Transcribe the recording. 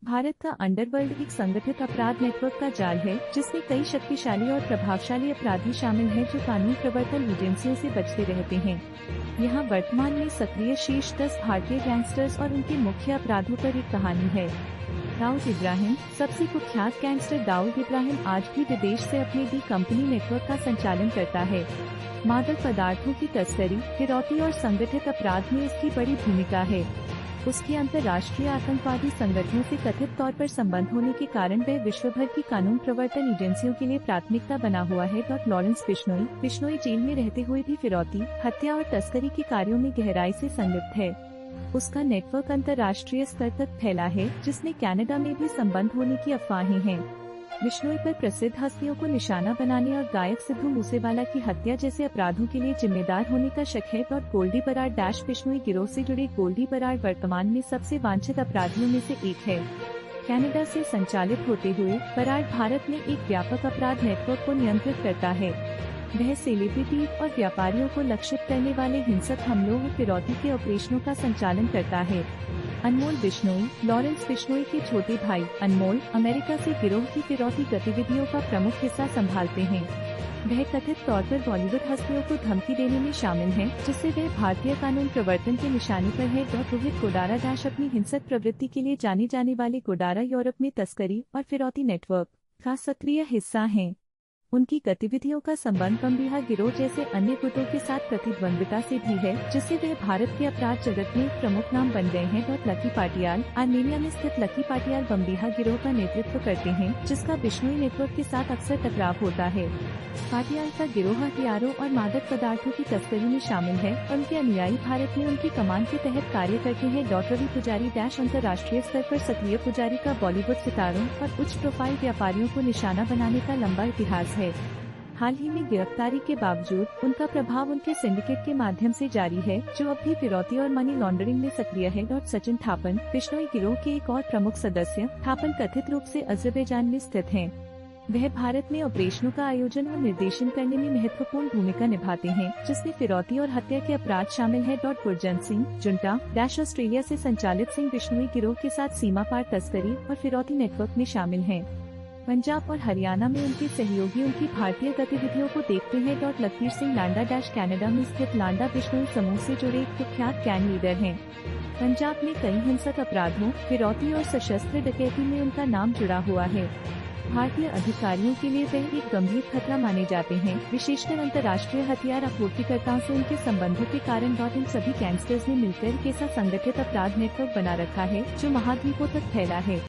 भारत का अंडरवर्ल्ड एक संगठित अपराध नेटवर्क का जाल है जिसमें कई शक्तिशाली और प्रभावशाली अपराधी शामिल हैं जो कानून प्रवर्तन एजेंसियों से बचते रहते हैं। यहाँ वर्तमान में सक्रिय शीर्ष 10 भारतीय गैंगस्टर्स और उनके मुख्य अपराधों पर एक कहानी है। दाऊद इब्राहिम। सबसे कुख्यात गैंगस्टर दाऊद इब्राहिम आज भी विदेश से अपने डी कंपनी नेटवर्क का संचालन करता है। मादक पदार्थों की तस्करी, फिरौती और संगठित अपराध में इसकी बड़ी भूमिका है। उसके अंतर्राष्ट्रीय आतंकवादी संगठनों से कथित तौर पर संबंध होने के कारण वह विश्व भर की कानून प्रवर्तन एजेंसियों के लिए प्राथमिकता बना हुआ है। लॉरेंस बिश्नोई जेल में रहते हुए भी फिरौती, हत्या और तस्करी के कार्यों में गहराई से संलिप्त है। उसका नेटवर्क अंतर्राष्ट्रीय स्तर तक फैला है, जिसमें कनाडा में भी संबंध होने की अफवाहें हैं। बिश्नोई पर प्रसिद्ध हस्तियों को निशाना बनाने और गायक सिद्धू मूसेवाला की हत्या जैसे अपराधों के लिए जिम्मेदार होने का शक है। गोल्डी बराड़ बिश्नोई गिरोह से जुड़े गोल्डी बराड़ वर्तमान में सबसे वांछित अपराधियों में से एक है। कनाडा से संचालित होते हुए बराड़ भारत में एक व्यापक अपराध नेटवर्क को नियंत्रित करता है। वह सेलिब्रिटी और व्यापारियों को लक्षित करने वाले हिंसक हमलों और फिरौती के ऑपरेशनों का संचालन करता है। अनमोल बिश्नोई। लॉरेंस बिश्नोई के छोटे भाई अनमोल अमेरिका से गिरोह की फिरौती गतिविधियों का प्रमुख हिस्सा संभालते हैं। वह कथित तौर पर बॉलीवुड हस्तियों को धमकी देने में शामिल हैं, जिससे वह भारतीय कानून प्रवर्तन के निशाने पर है। रोहित गोडारा अपनी हिंसक प्रवृत्ति के लिए जाने जाने वाले गोडारा यूरोप में तस्करी और फिरौती नेटवर्क का सक्रिय हिस्सा हैं। उनकी गतिविधियों का संबंध बम्बिहा गिरोह जैसे अन्य गुटों के साथ प्रतिद्वंद्विता से भी है, जिससे वे भारत के अपराध जगत में एक प्रमुख नाम बन गए हैं। लकी पाटियाल। आर्मेनिया में स्थित लकी पाटियाल बम्बिहा गिरोह का नेतृत्व करते हैं, जिसका बिश्नोई नेटवर्क के साथ अक्सर टकराव होता है। पाटियाल का गिरोह हथियारों और मादक पदार्थों की तस्करी में शामिल है। उनके अनुयायी भारत में उनकी कमान के तहत कार्य करते हैं। रवि पुजारी। अंतर्राष्ट्रीय स्तर पर सक्रिय पुजारी का बॉलीवुड सितारों और उच्च प्रोफाइल व्यापारियों को निशाना बनाने का लंबा इतिहास है। हाल ही में गिरफ्तारी के बावजूद उनका प्रभाव उनके सिंडिकेट के माध्यम से जारी है, जो अब भी फिरौती और मनी लॉन्ड्रिंग में सक्रिय है। सचिन थापन। बिश्नोई गिरोह के एक और प्रमुख सदस्य थापन कथित रूप से अजरबैजान में स्थित हैं। वह भारत में ऑपरेशनों का आयोजन और निर्देशन करने में महत्वपूर्ण भूमिका निभाते हैं, जिसमें फिरौती और हत्या के अपराध शामिल है। गुरजंत सिंह जुंटा। ऑस्ट्रेलिया से संचालित सिंह बिश्नोई गिरोह के साथ सीमा पार तस्करी और फिरौती नेटवर्क में शामिल हैं। पंजाब और हरियाणा में उनके सहयोगी उनकी भारतीय गतिविधियों को देखते हैं। लखबीर सिंह लांडा। कनाडा में स्थित लांडा बिश्नोई समूह से जुड़े एक कुख्यात गैंग लीडर हैं। पंजाब में कई हिंसक अपराधों, फिरौती और सशस्त्र डकैती में उनका नाम जुड़ा हुआ है। भारतीय अधिकारियों के लिए वे एक गंभीर खतरा माने जाते हैं, विशेषकर अंतर्राष्ट्रीय हथियार आपूर्तिकर्ताओं से उनके संबंधों के कारण। इन सभी गैंगस्टर्स ने मिलकर एक ऐसा संगठित अपराध नेटवर्क बना रखा है जो महाद्वीपों तक फैला है।